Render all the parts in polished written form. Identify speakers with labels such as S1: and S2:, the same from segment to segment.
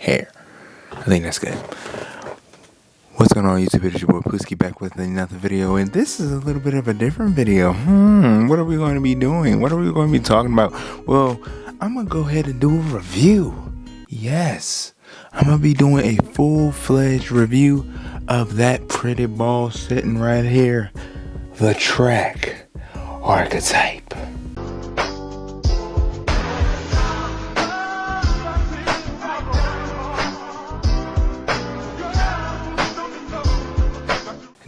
S1: hair. I think that's good. What's going on YouTube? It's your boy Pusky back with another video, and this is a little bit of a different video. What are we going to be doing? What are we going to be talking about? Well, I'm going to go ahead and do a review. Yes, I'm going to be doing a full-fledged review of that pretty ball sitting right here. The track Archetype.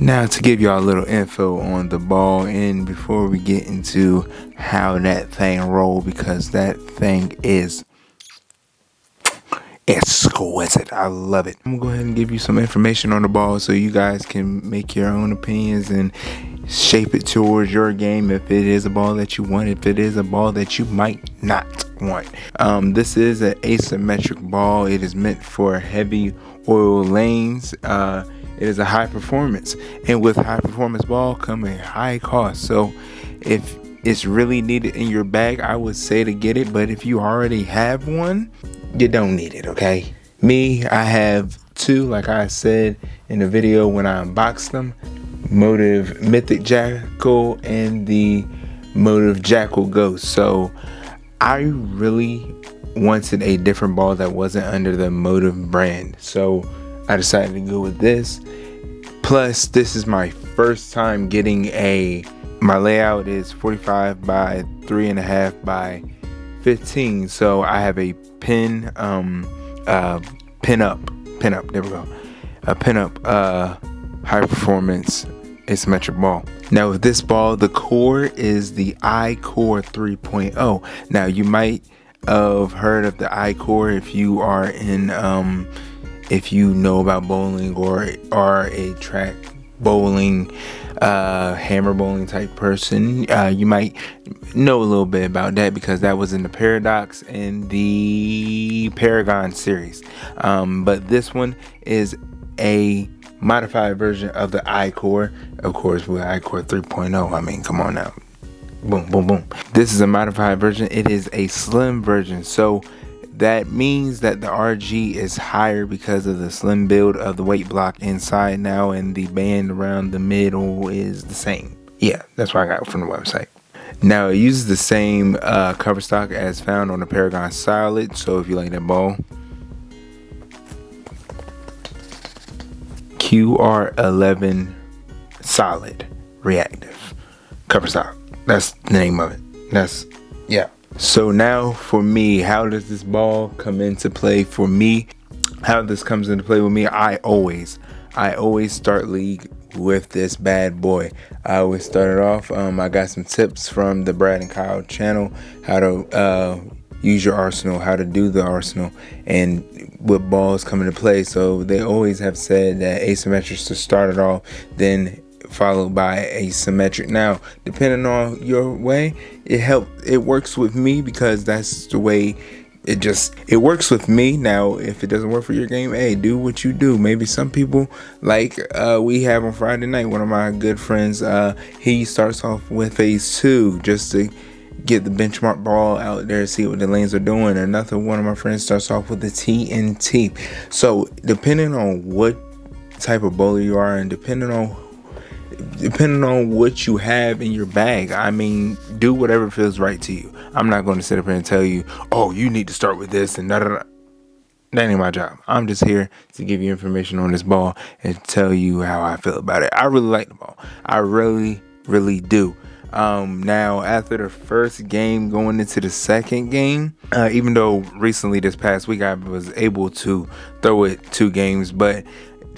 S1: Now, to give y'all a little info on the ball, and before we get into how that thing roll, because that thing is exquisite. I love it. I'm gonna go ahead and give you some information on the ball so you guys can make your own opinions and shape it towards your game if it is a ball that you want, if it is a ball that you might not want. This is an asymmetric ball. It is meant for heavy oil lanes. It is a high performance, and with high performance ball come a high cost. So if it's really needed in your bag, I would say to get it, but if you already have one, you don't need it. Okay, me, I have two, like I said in the video when I unboxed them, Motive Mythic Jackal and the Motive Jackal Ghost. So I really wanted a different ball that wasn't under the Motive brand, so I decided to go with this. Plus, this is my first time getting my layout is 45 by 3.5 by 15. So I have a pin up, there we go. A pin up high performance asymmetric ball. Now with this ball, the core is the I-Core 3.0. Now you might have heard of the I-Core if you are in if you know about bowling or are a track bowling, hammer bowling type person. You might know a little bit about that because that was in the Paradox and the Paragon series. But this one is a modified version of the I-Core, of course, with I-Core 3.0. I mean, come on now. Boom, boom, boom. This is a modified version. It is a slim version. So that means that the RG is higher because of the slim build of the weight block inside now, and the band around the middle is the same. Yeah, that's what I got from the website. Now, it uses the same cover stock as found on the Paragon Solid, so if you like that ball, QR11 Solid Reactive cover stock. That's the name of it. Yeah. So now for me, how does this ball come into play for me? How this comes into play with me, I always start league with this bad boy. I always start it off. I got some tips from the Brad and Kyle channel, how to use your arsenal, how to do the arsenal, and what balls come into play. So they always have said that asymmetric to start it off, then followed by a symmetric. Now, depending on your way, it works with me because that's the way it works with me. Now, if it doesn't work for your game, hey, do what you do. Maybe some people, like we have on Friday night, one of my good friends, he starts off with phase 2 just to get the benchmark ball out there, see what the lanes are doing. Another one of my friends starts off with the TNT. So depending on what type of bowler you are, and depending on what you have in your bag, I mean, do whatever feels right to you. I'm not going to sit up here and tell you, oh, you need to start with this and da da da. That ain't my job. I'm just here to give you information on this ball and tell you how I feel about it. I really like the ball. I really, really do. Now, after the first game, going into the second game, even though recently this past week I was able to throw it 2 games, but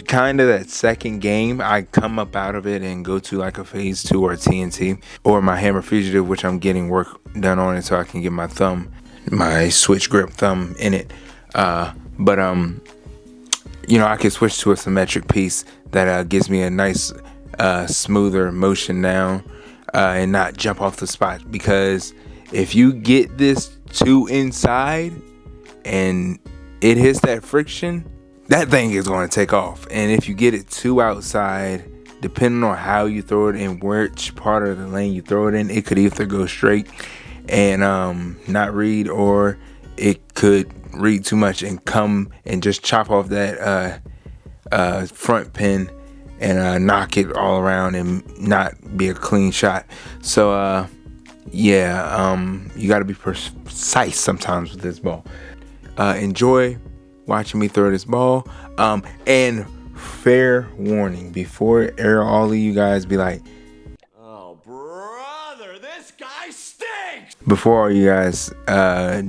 S1: kind of that second game, I come up out of it and go to like a phase 2 or a TNT or my hammer fugitive, which I'm getting work done on it so I can get my switch grip thumb in it. But you know, I can switch to a symmetric piece that gives me a nice smoother motion now and not jump off the spot, because if you get this too inside and it hits that friction, that thing is going to take off. And if you get it too outside, depending on how you throw it and which part of the lane you throw it in, it could either go straight and not read, or it could read too much and come and just chop off that front pin and knock it all around and not be a clean shot. So yeah, you got to be precise sometimes with this ball. Enjoy watching me throw this ball. And fair warning, before all of you guys be like,
S2: oh brother, this guy stinks.
S1: Before all you guys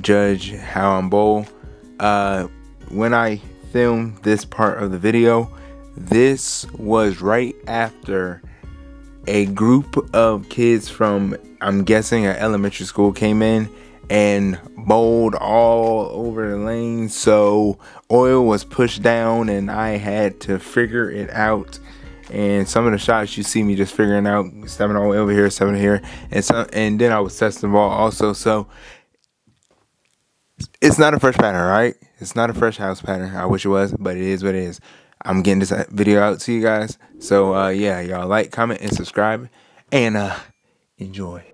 S1: judge how I'm bowl, when I filmed this part of the video, this was right after a group of kids from, I'm guessing, an elementary school came in and bowled all over the lane. So oil was pushed down and I had to figure it out. And some of the shots you see me just figuring out, 7 all the way over here, 7 here, and then I was testing the ball also. So it's not a fresh pattern, right? It's not a fresh house pattern. I wish it was, but it is what it is. I'm getting this video out to you guys. So yeah, y'all like, comment, and subscribe, and enjoy.